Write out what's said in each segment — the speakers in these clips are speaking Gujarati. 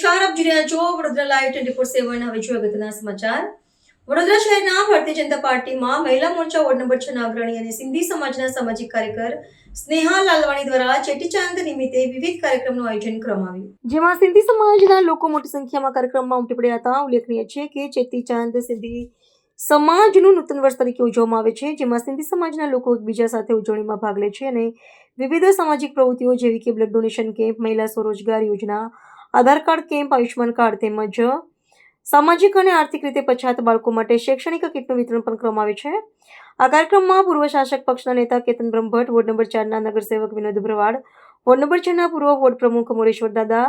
નમસ્કાર, આપ જોઈ રહ્યા છો વડોદરા લાઈવ 24/7. હવે જોઈએ અગત્યના સમાચાર. વડોદરા શહેરના ભારતીય જનતા પાર્ટીમાં મહિલા મોરચા વોર્ડ નંબર 6 ના અગ્રણી અને સિંધી સમાજના સામાજિક કાર્યકર સ્નેહા લાલવાણી દ્વારા ચેટીચાંદ નિમિત્તે વિવિધ કાર્યક્રમનું આયોજન કરવામાં આવ્યું, જેમાં સિંધી સમાજના લોકો મોટી સંખ્યામાં કાર્યક્રમમાં ઉમટી પડ્યા હતા. ઉલ્લેખનીય છે કે ચેટીચાંદ સિંધી સમાજનું નૂતન વર્ષ તરીકે ઉજવવામાં આવે છે, જેમાં સિંધી સમાજના લોકો એકબીજા સાથે ઉજવણીમાં ભાગ લે છે અને વિવિધ સામાજિક પ્રવૃત્તિઓ જેવી કે બ્લડ ડોનેશન કેમ્પ, મહિલા સ્વરોજગાર યોજના, આધાર કાર્ડ કેમ્પ, આયુષ્માન કાર્ડ તેમજ સામાજિક અને આર્થિક રીતે પછાત બાળકો માટે શૈક્ષણિક કીટનું વિતરણ પણ કરવામાં આવે છે. આ કાર્યક્રમમાં પૂર્વ શાસક પક્ષના નેતા કેતન બ્રહ્મભટ્ટ, વોર્ડ નંબર 4 ના નગરસેવક વિનોદ ભરવાડ, વોર્ડ નંબર 6 ના પૂર્વ વોર્ડ પ્રમુખ મોરેશ્વર દાદા,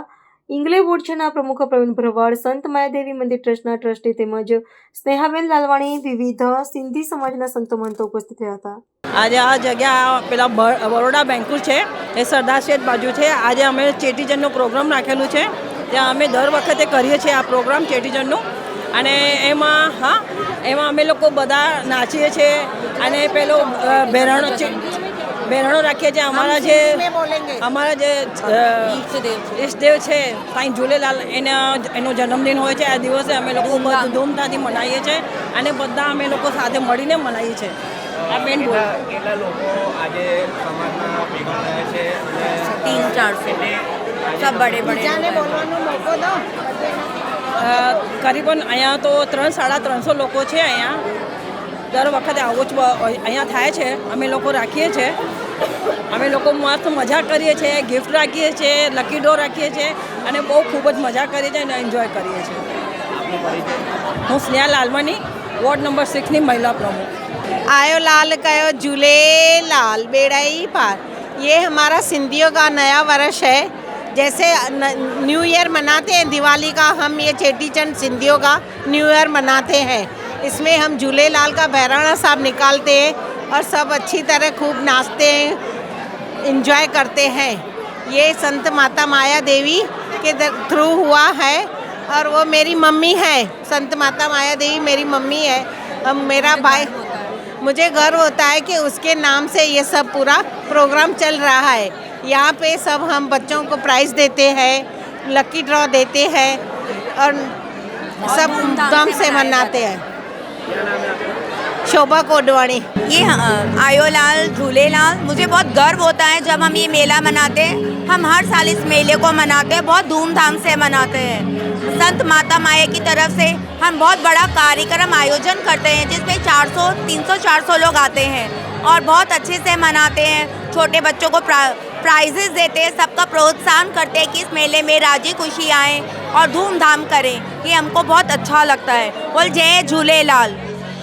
ઇંગલે વોર્ડ 6 ના પ્રમુખ પ્રવીણ ભરવાડ, સંત માયાદેવી મંદિર ટ્રસ્ટના ટ્રસ્ટી તેમજ સ્નેહાબેન લાલવાણી, વિવિધ સિંધી સમાજના સંતો મહંતો ઉપસ્થિત રહ્યા હતા. આજે આ જગ્યા પેલા બરોડા બેંકુ છે એ સરદાર શેઠ બાજુ છે. આજે અમે ચેટીચંડનો પ્રોગ્રામ રાખેલું છે. ત્યાં અમે દર વખતે કરીએ છીએ આ પ્રોગ્રામ ચેટીચંડનું. અને એમાં અમે લોકો બધા નાચીએ છીએ અને પેલો બહેરણો રાખીએ છીએ. અમારા જે ઈષ્ટદેવ છે સાંઈ ઝૂલેલાલ એનો જન્મદિન હોય છે. આ દિવસે અમે લોકો બધું ધૂમધામથી મનાવીએ છીએ અને બધા અમે લોકો સાથે મળીને મનાવીએ છીએ. આ બેન કેટલા લોકો આજે સમાજમાં ભેગા થયા છે? 300-400 सब बड़े बड़े बोलવાનો મોકો દો. કરીબન અહીંયા તો 300-350 લોકો છે. અહીંયા દર વખતે આવું જ અહીંયા થાય છે. અમે લોકો રાખીએ છીએ. અમે લોકો મસ્ત મજા કરીએ છીએ, ગિફ્ટ રાખીએ છીએ, લકી ડ્રો રાખીએ છીએ અને બહુ ખૂબ જ મજા કરીએ છીએ અને એન્જોય કરીએ છીએ. હું સ્નેહા લાલવાણી, વોર્ડ નંબર 6 ની મહિલા પ્રમુખ. आयो लाल कयो झूले लाल बेड़ाई पार. ये हमारा सिंधियों का नया वर्ष है. जैसे न्यू ईयर मनाते हैं दिवाली का, हम ये चेटीचंड सिंधियों का न्यू ईयर मनाते हैं. इसमें हम झूलेलाल का बहराना साहब निकालते हैं और सब अच्छी तरह खूब नाचते हैं, इंजॉय करते हैं. ये संत माता माया देवी के थ्रू हुआ है और वो मेरी मम्मी है. संत माता माया देवी मेरी मम्मी है. अब मेरा भाई, मुझे गर्व होता है कि उसके नाम से ये सब पूरा प्रोग्राम चल रहा है. यहाँ पे सब हम बच्चों को प्राइज़ देते हैं, लकी ड्रॉ देते हैं और सब धूमधाम से मनाते हैं. शोभा कोडवाणी. ये आयोलाल झूलेलाल, मुझे बहुत गर्व होता है जब हम ये मेला मनाते हैं. हम हर साल इस मेले को मनाते हैं, बहुत धूमधाम से मनाते हैं. संत माता माया की तरफ से हम बहुत बड़ा कार्यक्रम आयोजन करते हैं जिसमें 300-400 लोग आते हैं और बहुत अच्छे से मनाते हैं. छोटे बच्चों को प्राइजेस देते हैं, सबका प्रोत्साहन करते हैं कि इस मेले में राजी खुशी आएँ और धूमधाम करें. ये हमको बहुत अच्छा लगता है. बोल जय झूलेलाल.